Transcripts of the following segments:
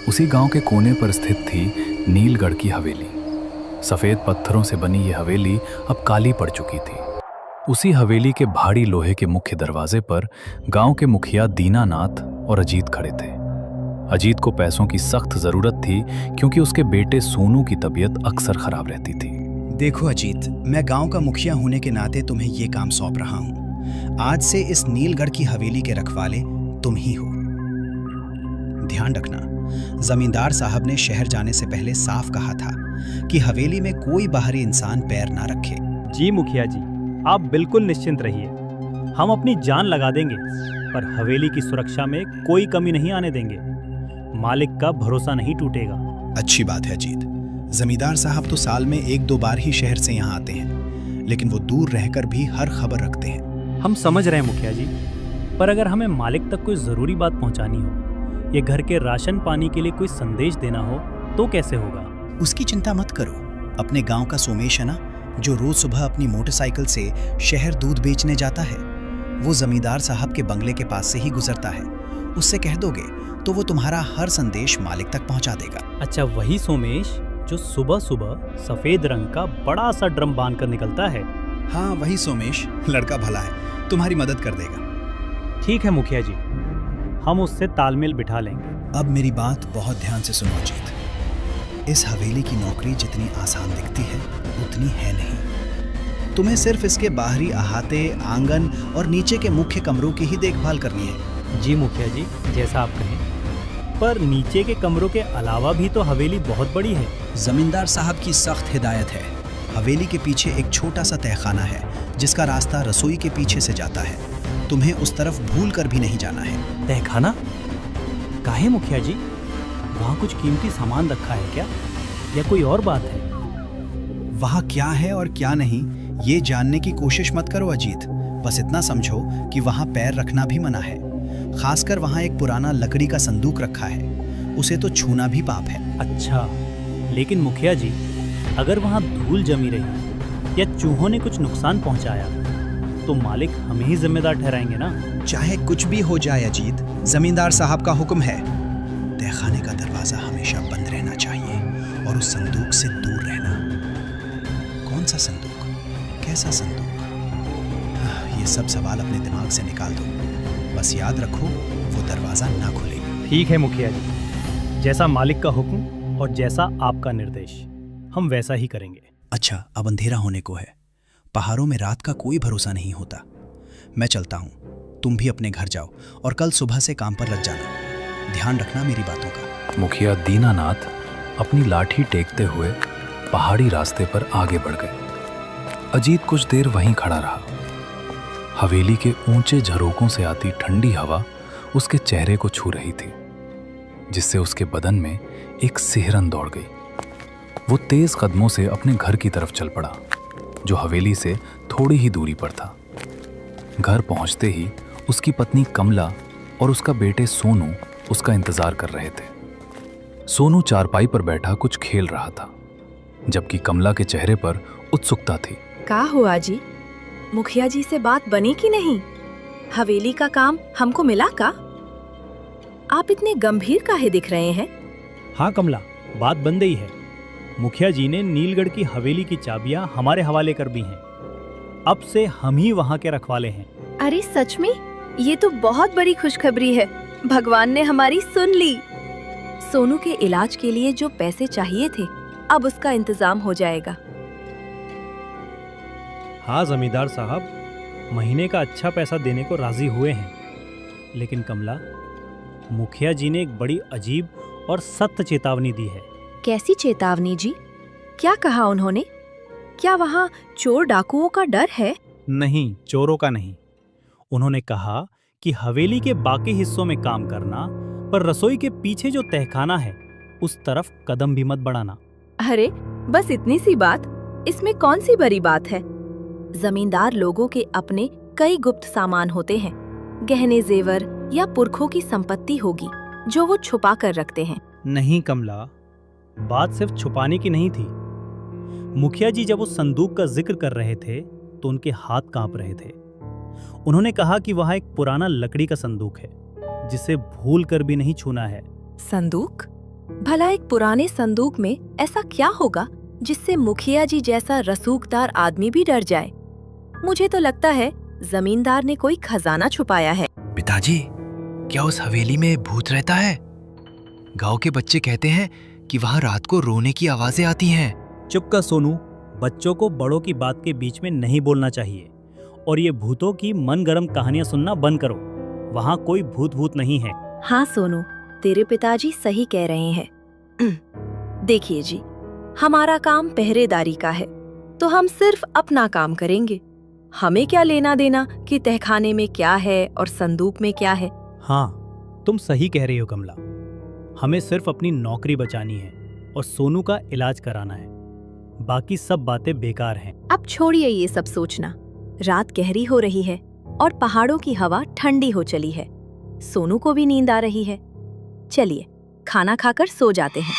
उसी गांव के कोने पर स्थित थी नीलगढ़ की हवेली। सफेद पत्थरों से बनी ये हवेली अब काली पड़ चुकी थी। उसी हवेली के भारी लोहे के मुख्य दरवाजे पर गांव के मुखिया दीनानाथ और अजीत खड़े थे। अजीत को पैसों की सख्त जरूरत थी क्योंकि उसके बेटे सोनू की तबीयत अक्सर खराब रहती थी। देखो अजीत, मैं गांव का मुखिया होने के नाते तुम्हें ये काम सौंप रहा हूं। आज से इस नीलगढ़ की हवेली के रखवाले तुम ही हो। ध्यान रखना, जमींदार साहब ने शहर जाने से पहले साफ कहा था कि हवेली में कोई बाहरी इंसान पैर ना रखे। जी मुखिया जी, आप बिल्कुल निश्चिंत रहिए। हम अपनी जान लगा देंगे, पर हवेली की सुरक्षा में कोई कमी नहीं आने देंगे। मालिक का भरोसा नहीं टूटेगा। अच्छी बात है अजीत। जमींदार साहब तो साल में 1-2 बार ही शहर से यहाँ आते हैं, लेकिन वो दूर रहकर भी हर खबर रखते हैं। हम समझ रहे हैं मुखिया जी, पर अगर हमें मालिक तक कोई जरूरी बात पहुंचानी हो, ये घर के राशन पानी के लिए कोई संदेश देना हो, तो कैसे होगा? उसकी चिंता मत करो। अपने गांव का सोमेश है ना, जो रोज सुबह अपनी मोटरसाइकिल से शहर दूध बेचने जाता है, वो जमींदार साहब के बंगले के पास से ही गुजरता है। उससे कह दोगे तो वो तुम्हारा हर संदेश मालिक तक पहुंचा देगा। अच्छा, वही सोमेश जो सुबह सुबह सफेद रंग का बड़ा सा ड्रम बांध कर निकलता है? हाँ, वही सोमेश। लड़का भला है, तुम्हारी मदद कर देगा। ठीक है मुखिया जी, हम उससे तालमेल बिठा लेंगे। अब मेरी बात बहुत ध्यान से सुनो अजीत। इस हवेली की नौकरी जितनी आसान दिखती है उतनी है नहीं। तुम्हें सिर्फ इसके बाहरी अहाते, आंगन और नीचे के मुख्य कमरों की ही देखभाल करनी है। जी मुखिया जी, जैसा आप कहें। पर नीचे के कमरों के अलावा भी तो हवेली बहुत बड़ी है। जमींदार साहब की सख्त हिदायत है। हवेली के पीछे एक छोटा सा तहखाना है जिसका रास्ता रसोई के पीछे से जाता है। तुम्हें उस तरफ भूल कर भी नहीं जाना है। तहखाना? काहे मुखिया जी? वहाँ कुछ कीमती सामान रखा है क्या, या कोई और बात है? वहाँ क्या है और क्या नहीं, ये जानने की कोशिश मत करो अजीत। बस इतना समझो कि वहाँ पैर रखना भी मना है। खासकर वहाँ एक पुराना लकड़ी का संदूक रखा है, उसे तो छूना भी पाप है। अच्छा, लेकिन मुखिया जी, अगर वहाँ धूल जमी रही या चूहों ने कुछ नुकसान पहुँचाया, तो मालिक हमें ही जिम्मेदार ठहराएंगे ना? चाहे कुछ भी हो जाए अजीत, जमींदार साहब का हुक्म है। तहखाने का दरवाजा हमेशा बंद रहना चाहिए और उस संदूक से दूर रहना। कौन सा संदूक? कैसा संदूक? ये सब सवाल अपने दिमाग से निकाल दो। बस याद रखो, वो दरवाजा ना खुले। ठीक है मुखिया जी, जैसा मालिक का हुक्म और जैसा आपका निर्देश, हम वैसा ही करेंगे। अच्छा, अब अंधेरा होने को है। पहाड़ों में रात का कोई भरोसा नहीं होता। मैं चलता हूँ, तुम भी अपने घर जाओ और कल सुबह से काम पर लग जाना। ध्यान रखना मेरी बातों का। मुखिया दीनानाथ अपनी लाठी टेकते हुए पहाड़ी रास्ते पर आगे बढ़ गए। अजीत कुछ देर वहीं खड़ा रहा। हवेली के ऊंचे झरोकों से आती ठंडी हवा उसके चेहरे को छू रही थी, जिससे उसके बदन में एक सिहरन दौड़ गई। वो तेज कदमों से अपने घर की तरफ चल पड़ा, जो हवेली से थोड़ी ही दूरी पर था। घर पहुंचते ही उसकी पत्नी कमला और उसका बेटे सोनू उसका इंतजार कर रहे थे। सोनू चारपाई पर बैठा कुछ खेल रहा था, जबकि कमला के चेहरे पर उत्सुकता थी। का हुआ जी? मुखिया जी से बात बनी कि नहीं? हवेली का काम हमको मिला का? आप इतने गंभीर काहे दिख रहे हैं? हाँ कमला, बात बन गई है। मुखिया जी ने नीलगढ़ की हवेली की चाबियां हमारे हवाले कर दी हैं। अब से हम ही वहाँ के रखवाले हैं। अरे सच में? ये तो बहुत बड़ी खुशखबरी है। भगवान ने हमारी सुन ली। सोनू के इलाज के लिए जो पैसे चाहिए थे, अब उसका इंतजाम हो जाएगा। हाँ जमींदार साहब, महीने का अच्छा पैसा देने को राजी हुए हैं। लेकिन कमला, मुखिया जी ने एक बड़ी अजीब और सख्त चेतावनी दी है। कैसी चेतावनी जी? क्या कहा उन्होंने? क्या वहाँ चोर डाकुओं का डर है? नहीं, चोरों का नहीं। उन्होंने कहा कि हवेली के बाकी हिस्सों में काम करना, पर रसोई के पीछे जो तहखाना है उस तरफ कदम भी मत बढ़ाना। अरे बस इतनी सी बात, इसमें कौन सी बड़ी बात है? जमींदार लोगों के अपने कई गुप्त सामान होते हैं, गहने जेवर या पुरखों की संपत्ति होगी जो वो छुपा कर रखते हैं। नहीं कमला, बात सिर्फ छुपाने की नहीं थी। मुखिया जी जब उस संदूक का जिक्र कर रहे थे तो उनके हाथ कांप रहे थे। उन्होंने कहा कि वहाँ एक पुराना लकड़ी का संदूक है जिसे भूल कर भी नहीं छूना है। संदूक? भला एक पुराने संदूक में ऐसा क्या होगा जिससे मुखिया जी जैसा रसूखदार आदमी भी डर जाए? मुझे तो लगता है जमींदार ने कोई खजाना छुपाया है। पिताजी, क्या उस हवेली में भूत रहता है? गांव के बच्चे कहते हैं कि वहां रात को रोने की आवाजें आती हैं। चुप कर सोनू, बच्चों को बड़ों की बात के बीच में नहीं बोलना चाहिए। और ये भूतों की मन गरम कहानियां सुनना बंद करो। वहाँ कोई भूत नहीं है। हाँ सोनू, तेरे पिताजी सही कह रहे हैं। देखिए जी, हमारा काम पहरेदारी का है, तो हम सिर्फ अपना काम करेंगे। हमें क्या लेना देना कि तहखाने में क्या है और संदूक में क्या है। हाँ, तुम सही कह रही हो कमला। हमें सिर्फ अपनी नौकरी बचानी है और सोनू का इलाज कराना है। बाकी सब बातें बेकार हैं। अब छोड़िए ये सब सोचना। रात गहरी हो रही है और पहाड़ों की हवा ठंडी हो चली है। सोनू को भी नींद आ रही है। चलिए खाना खाकर सो जाते हैं।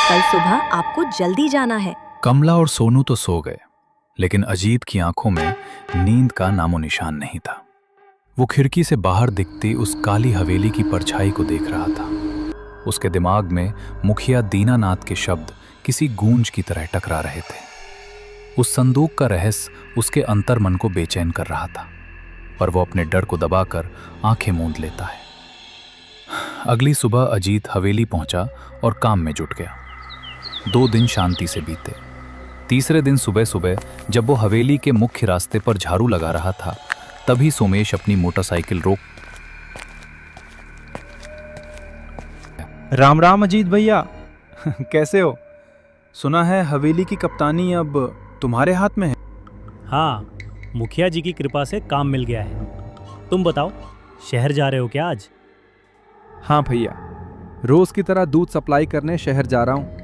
कल सुबह आपको जल्दी जाना है। कमला और सोनू तो सो गए, लेकिन अजीत की आंखों में नींद का नामो निशान नहीं था। वो खिड़की से बाहर दिखती उस काली हवेली की परछाई को देख रहा था। उसके दिमाग में मुखिया दीनानाथ के शब्द किसी गूंज की तरह टकरा रहे थे। उस संदूक का रहस्य उसके अंतर्मन को बेचैन कर रहा था, पर वो अपने डर को दबाकर आंखें मूंद लेता है। अगली सुबह अजीत हवेली पहुंचा और काम में जुट गया। 2 दिन शांति से बीते। तीसरे दिन सुबह सुबह जब वो हवेली के मुख्य रास्ते पर झाड़ू लगा रहा था, तभी सोमेश अपनी मोटरसाइकिल रोक। राम राम अजीत भैया। कैसे हो? सुना है हवेली की कप्तानी अब तुम्हारे हाथ में है। हाँ, मुखिया जी की कृपा से काम मिल गया है। तुम बताओ, शहर जा रहे हो क्या आज? हाँ भैया, रोज की तरह दूध सप्लाई करने शहर जा रहा हूँ।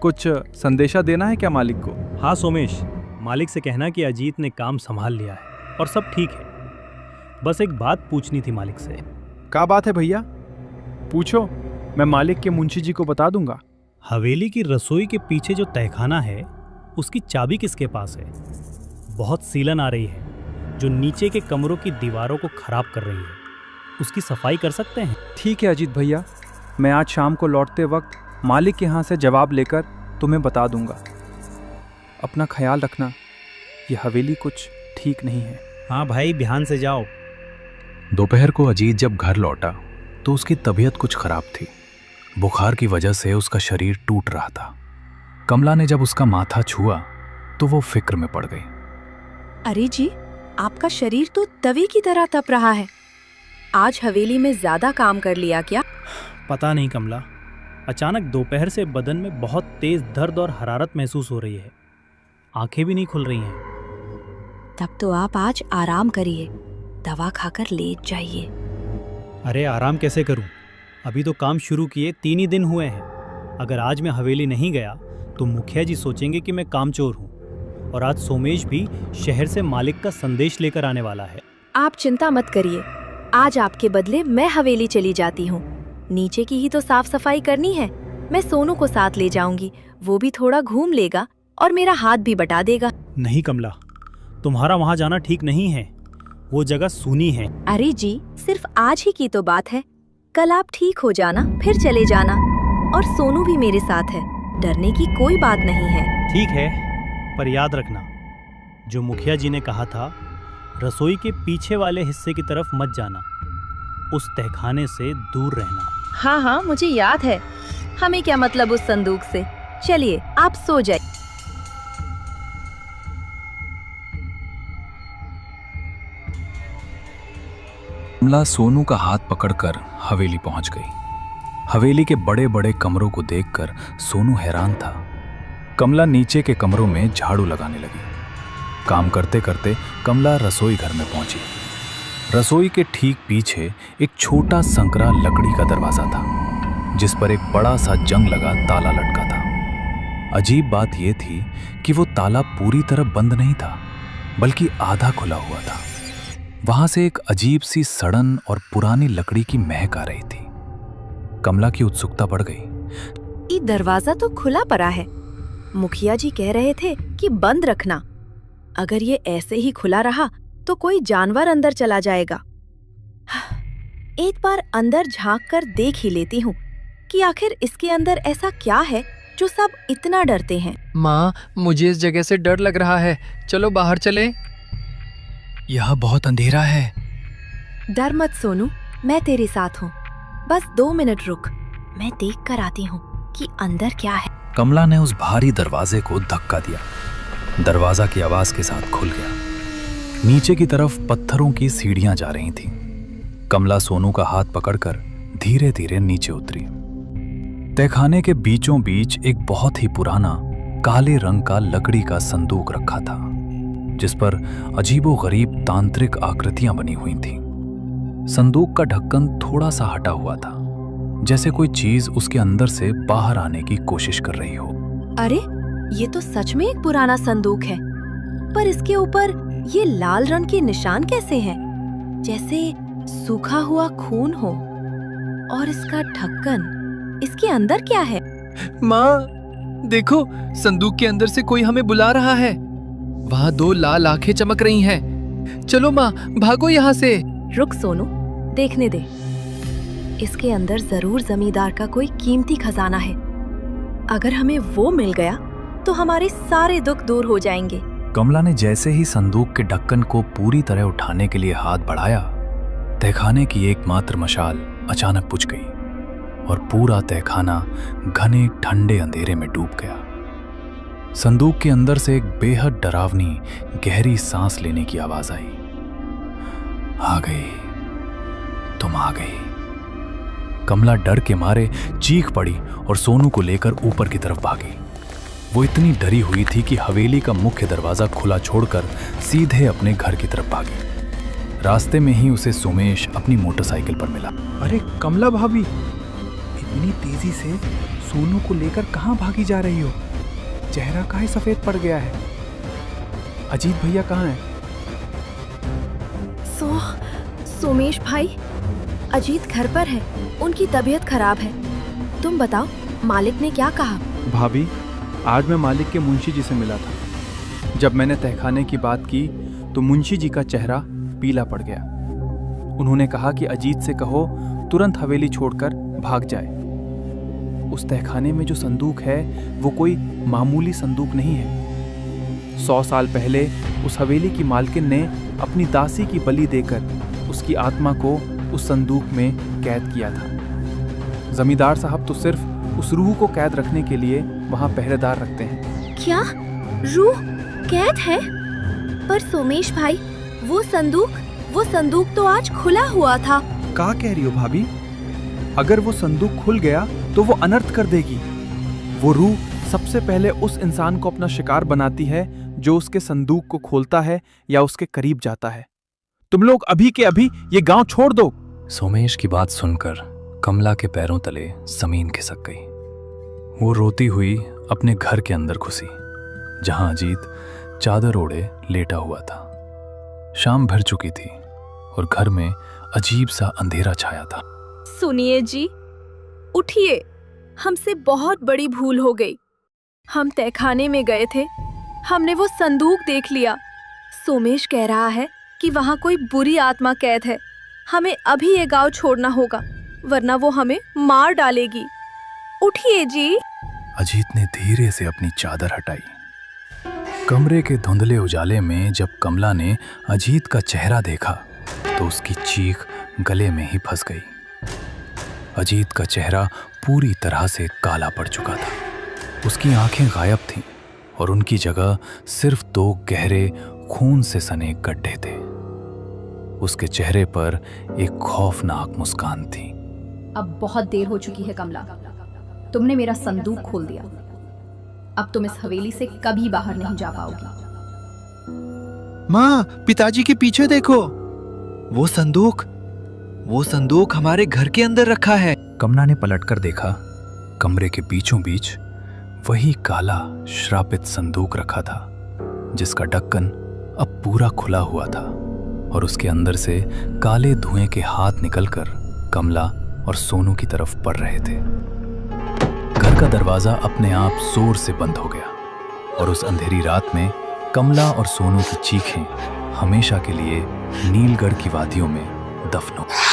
कुछ संदेशा देना है क्या मालिक को? हाँ सोमेश, मालिक से कहना कि अजीत ने काम संभाल लिया है और सब ठीक है। बस एक बात पूछनी थी मालिक से। क्या बात है भैया? पूछो, मैं मालिक के मुंशी जी को बता दूंगा। हवेली की रसोई के पीछे जो तहखाना है, उसकी चाबी किसके पास है? बहुत सीलन आ रही है जो नीचे के कमरों की दीवारों को खराब कर रही है। उसकी सफाई कर सकते हैं? ठीक है अजीत भैया, मैं आज शाम को लौटते वक्त मालिक के यहाँ से जवाब लेकर तुम्हें बता दूंगा। अपना ख्याल रखना, ये हवेली कुछ ठीक नहीं है। हाँ भाई, ध्यान से जाओ। दोपहर को अजीत जब घर लौटा तो उसकी तबीयत कुछ खराब थी। बुखार की वजह से उसका शरीर टूट रहा था। कमला ने जब उसका माथा छुआ तो वो फिक्र में पड़ गई। अरे जी, आपका शरीर तो तवे की तरह तप रहा है। आज हवेली में ज्यादा काम कर लिया क्या? पता नहीं कमला, अचानक दोपहर से बदन में बहुत तेज दर्द और हरारत महसूस हो रही है। आंखें भी नहीं खुल रही हैं। तब तो आप आज आराम करिए, दवा खाकर लेट जाइए। अरे आराम कैसे करूं? अभी तो काम शुरू किए 3 ही दिन हुए हैं। अगर आज मैं हवेली नहीं गया तो मुखिया जी सोचेंगे कि मैं कामचोर हूं। और आज सोमेश भी शहर से मालिक का संदेश लेकर आने वाला है। आप चिंता मत करिए, आज आपके बदले मैं हवेली चली जाती हूँ। नीचे की ही तो साफ सफाई करनी है। मैं सोनू को साथ ले जाऊंगी, वो भी थोड़ा घूम लेगा और मेरा हाथ भी बटा देगा। नहीं कमला, तुम्हारा वहाँ जाना ठीक नहीं है। वो जगह सूनी है। अरे जी, सिर्फ आज ही की तो बात है। कल आप ठीक हो जाना, फिर चले जाना। और सोनू भी मेरे साथ है, डरने की कोई बात नहीं है। ठीक है, पर याद रखना, जो मुखिया जी ने कहा था, रसोई के पीछे वाले हिस्से की तरफ मत जाना। उस तहखाने से दूर रहना। हाँ हाँ, मुझे याद है। हमें क्या मतलब उस संदूक से। चलिए आप सो जाइए। कमला सोनू का हाथ पकड़कर हवेली पहुंच गई। हवेली के बड़े बड़े कमरों को देखकर सोनू हैरान था। कमला नीचे के कमरों में झाड़ू लगाने लगी। काम करते करते कमला रसोई घर में पहुंची। रसोई के ठीक पीछे एक छोटा संकरा लकड़ी का दरवाजा था, जिस पर एक बड़ा सा जंग लगा ताला लटका था। अजीब बात यह थी कि वो ताला पूरी तरह बंद नहीं था, बल्कि आधा खुला हुआ था। वहां से एक अजीब सी सड़न और पुरानी लकड़ी की महक आ रही थी। कमला की उत्सुकता बढ़ गई। ये दरवाजा तो खुला पड़ा है। मुखिया जी कह रहे थे कि बंद रखना। अगर ये ऐसे ही खुला रहा तो कोई जानवर अंदर चला जाएगा। एक बार अंदर झांक कर देख ही लेती हूँ कि आखिर इसके अंदर ऐसा क्या है जो सब इतना डरते हैं। माँ, मुझे इस जगह से डर लग रहा है, चलो बाहर चले। यह बहुत अंधेरा है। डर मत सोनू, मैं तेरे साथ हूँ। बस 2 मिनट रुक, मैं देख कर आती हूँ कि अंदर क्या है। कमला ने उस भारी दरवाजे को धक्का दिया। दरवाजा की आवाज के साथ खुल गया। नीचे की तरफ पत्थरों की सीढ़ियां जा रही थीं। कमला सोनू का हाथ पकड़कर धीरे धीरे नीचे उतरी। तहखाने के बीचों बीच एक बहुत ही पुराना काले रंग का लकड़ी का संदूक रखा था, जिस पर अजीबोगरीब तांत्रिक आकृतियां बनी हुई थीं। संदूक का ढक्कन थोड़ा सा हटा हुआ था, जैसे कोई चीज उसके अंदर से बाहर आने की कोशिश कर रही हो। अरे, ये तो सच में एक पुराना संदूक है, पर इसके ऊपर ये लाल रंग के निशान कैसे हैं? जैसे सूखा हुआ खून हो। और इसका ढक्कन, इसके अंदर क्या है? माँ, देखो, संदूक के अंदर से कोई हमें बुला रहा है। वहाँ 2 लाल आंखें चमक रही हैं। चलो माँ, भागो यहाँ से। रुक सोनू, देखने दे। इसके अंदर जरूर जमींदार का कोई कीमती खजाना है। अगर हमें वो मिल गया तो हमारे सारे दुख दूर हो जाएंगे। कमला ने जैसे ही संदूक के ढक्कन को पूरी तरह उठाने के लिए हाथ बढ़ाया, तहखाने की एकमात्र मशाल अचानक बुझ गई और पूरा तहखाना घने ठंडे अंधेरे में डूब गया। संदूक के अंदर से एक बेहद डरावनी गहरी सांस लेने की आवाज आई। आ गई, तुम आ गई। कमला डर के मारे चीख पड़ी और सोनू को लेकर ऊपर की तरफ भागी। वो इतनी डरी हुई थी कि हवेली का मुख्य दरवाजा खुला छोड़कर सीधे अपने घर की तरफ भागी। रास्ते में ही उसे सोमेश अपनी मोटरसाइकिल पर मिला। अरे कमला भाभी, इतनी तेजी से सोनू को लेकर कहाँ भागी जा रही हो? चेहरा काहे सफेद पड़ गया है? अजीत भैया कहाँ हैं? सोमेश भाई, अजीत घर पर है, उनकी तबीयत खराब है। तुम बताओ, मालिक ने क्या कहा? भाभी, आज मैं मालिक के मुंशी जी से मिला था। जब मैंने तहखाने की बात की तो मुंशी जी का चेहरा पीला पड़ गया। उन्होंने कहा कि अजीत से कहो तुरंत हवेली छोड़कर भाग जाए। उस तहखाने में जो संदूक है वो कोई मामूली संदूक नहीं है। 100 साल पहले उस हवेली की मालकिन ने अपनी दासी की बलि देकर उसकी आत्मा को उस संदूक में कैद किया था। जमींदार साहब तो सिर्फ उस रूह को कैद रखने के लिए वहां पहरेदार रखते हैं। क्या रूह कैद है? पर सोमेश भाई, वो संदूक तो आज खुला हुआ था। क्या कह रही हो भाभी? अगर वो संदूक खुल गया तो वो अनर्थ कर देगी। वो रूह सबसे पहले उस इंसान को अपना शिकार बनाती है जो उसके संदूक को खोलता है या उसके करीब जाता है। तुम लोग अभी के अभी ये गांव छोड़ दो। सोमेश की बात सुनकर कमला के पैरों तले जमीन खिसक गई। वो रोती हुई अपने घर के अंदर घुसी, जहां अजीत चादर ओढ़े लेटा हुआ था। शाम भर चुकी थी और घर में अजीब सा अंधेरा छाया था। सुनिए जी, उठिए, हमसे बहुत बड़ी भूल हो गई। हम तहखाने में गए थे, हमने वो संदूक देख लिया। सोमेश कह रहा है कि वहाँ कोई बुरी आत्मा कैद है। हमें अभी ये गांव छोड़ना होगा, वरना वो हमें मार डालेगी। उठिए जी। अजीत ने धीरे से अपनी चादर हटाई। कमरे के धुंधले उजाले में जब कमला ने अजीत का चेहरा देखा तो उसकी चीख गले में ही फंस गई। अजीत का चेहरा पूरी तरह से काला पड़ चुका था। उसकी आंखें गायब थीं और उनकी जगह सिर्फ 2 गहरे खून से सने गड्ढे थे। उसके चेहरे पर एक खौफनाक मुस्कान थी। अब बहुत देर हो चुकी है कमला, तुमने मेरा संदूक खोल दिया। अब तुम इस हवेली से कभी बाहर नहीं जा पाओगी। माँ, पिताजी के पीछे देखो, वो संदूक हमारे घर के अंदर रखा है। कमला ने पलटकर देखा। कमरे के बीचों बीच वही काला श्रापित संदूक रखा था, जिसका ढक्कन अब पूरा खुला हुआ था और उसके अंदर से काले धुएं के हाथ निकलकर कमला और सोनू की तरफ बढ़ रहे थे। घर का दरवाजा अपने आप जोर से बंद हो गया और उस अंधेरी रात में कमला और सोनू की चीखें हमेशा के लिए नीलगढ़ की वादियों में दफन हो गईं।